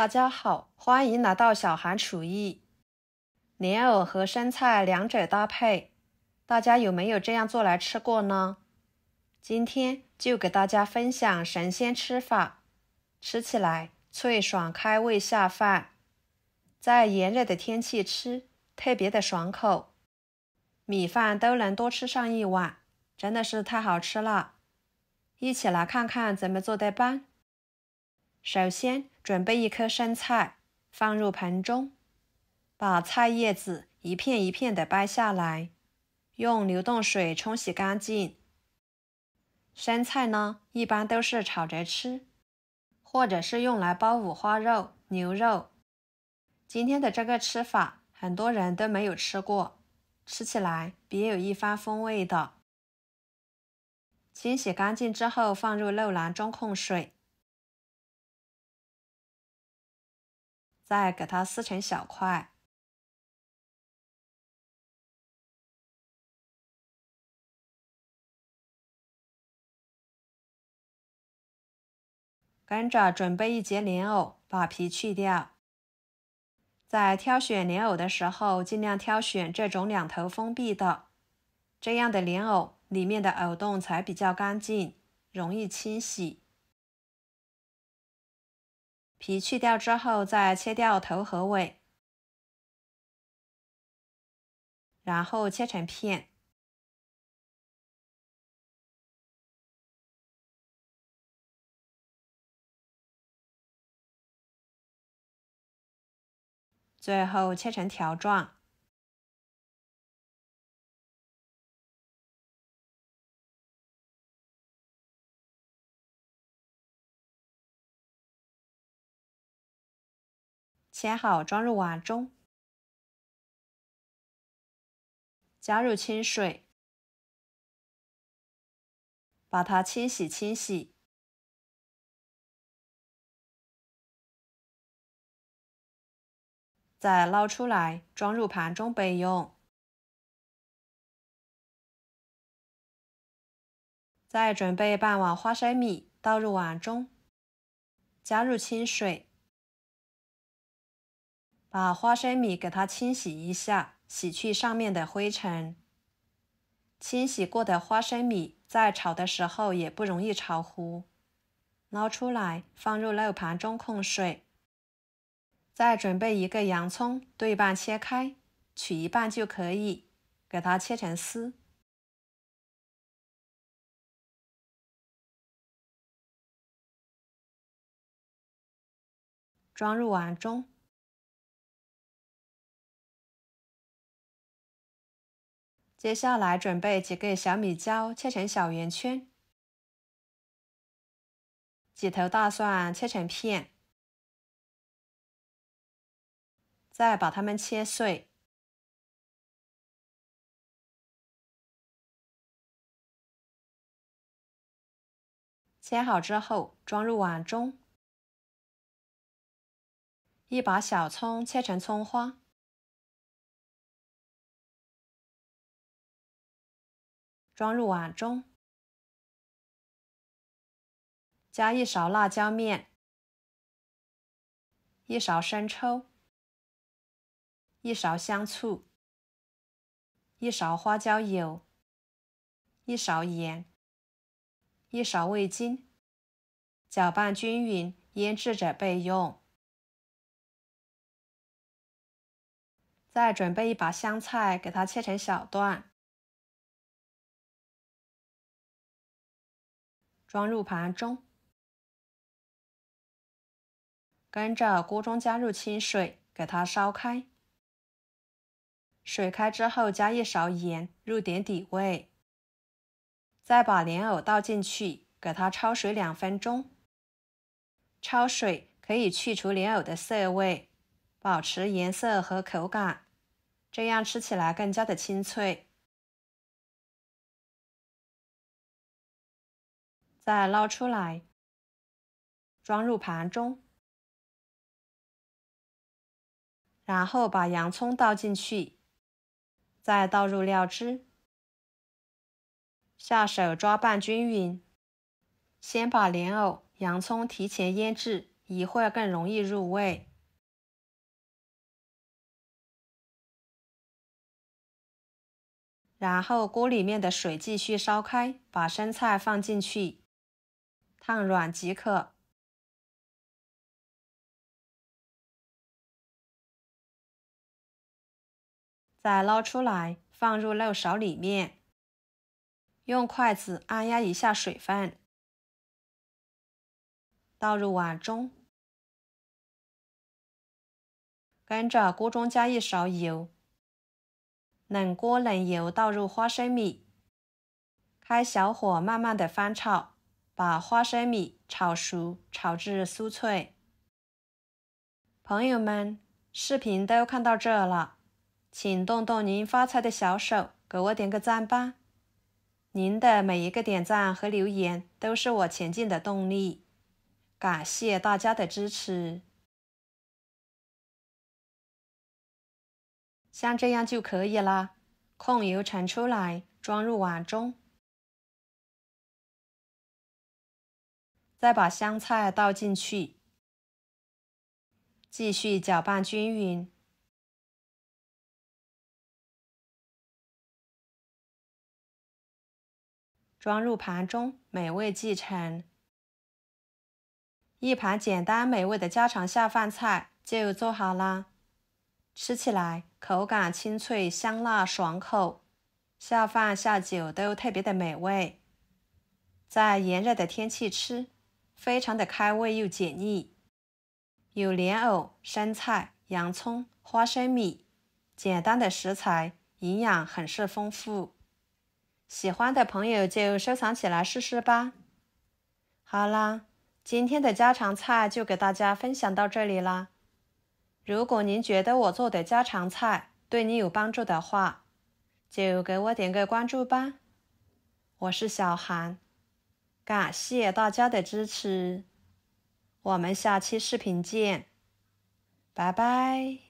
大家好，欢迎来到小韩厨艺。莲藕和生菜两者搭配，大家有没有这样做来吃过呢？今天就给大家分享神仙吃法，吃起来脆爽开胃下饭，在炎热的天气吃特别的爽口，米饭都能多吃上一碗，真的是太好吃了。一起来看看怎么做的吧。首先准备一颗生菜，放入盆中，把菜叶子一片一片的掰下来，用流动水冲洗干净。生菜呢，一般都是炒着吃，或者是用来包五花肉、牛肉。今天的这个吃法，很多人都没有吃过，吃起来别有一番风味的。清洗干净之后，放入漏篮中控水，再给它撕成小块。跟着准备一节莲藕，把皮去掉。在挑选莲藕的时候，尽量挑选这种两头封闭的，这样的莲藕里面的藕洞才比较干净，容易清洗。皮去掉之后，再切掉头和尾，然后切成片。最后切成条状。切好装入碗中，加入清水，把它清洗，再捞出来装入盘中备用。再准备半碗花生米倒入碗中，加入清水，把花生米给它清洗一下，洗去上面的灰尘。清洗过的花生米在炒的时候也不容易炒糊。捞出来放入漏盘中控水。再准备一个洋葱，对半切开，取一半就可以，给它切成丝。装入碗中。接下来准备几个小米椒，切成小圆圈。几头大蒜切成片。再把它们切碎。切好之后装入碗中。一把小葱切成葱花。装入碗中。加一勺辣椒面，一勺生抽，一勺香醋，一勺花椒油，一勺盐，一勺味精，搅拌均匀，腌制着备用。再准备一把香菜，给它切成小段，装入盘中。跟着锅中加入清水，给它烧开。水开之后加一勺盐，入点底味。再把莲藕倒进去，给它焯水2分钟。焯水可以去除莲藕的涩味，保持颜色和口感，这样吃起来更加的清脆。再捞出来，装入盘中。然后把洋葱倒进去，再倒入料汁，下手抓拌均匀。先把莲藕、洋葱提前腌制一会儿更容易入味。然后锅里面的水继续烧开，把生菜放进去，烫软即可。再捞出来，放入漏勺里面，用筷子按压一下水分，倒入碗中，跟着锅中加一勺油，冷锅冷油倒入花生米，开小火慢慢的翻炒，把花生米炒熟，炒至酥脆。朋友们，视频都看到这了，请动动您发财的小手，给我点个赞吧。您的每一个点赞和留言都是我前进的动力，感谢大家的支持。像这样就可以了，控油盛出来，装入碗中。再把香菜倒进去，继续搅拌均匀。装入盘中，美味继承。一盘简单美味的家常下饭菜就做好啦，吃起来口感清脆、香辣爽口，下饭下酒都特别的美味。在炎热的天气吃，非常的开胃又解腻。有莲藕、生菜、洋葱、花生米，简单的食材，营养很是丰富。喜欢的朋友就收藏起来试试吧。好啦，今天的家常菜就给大家分享到这里啦。如果您觉得我做的家常菜对你有帮助的话，就给我点个关注吧。我是小韩，感谢大家的支持，我们下期视频见，拜拜。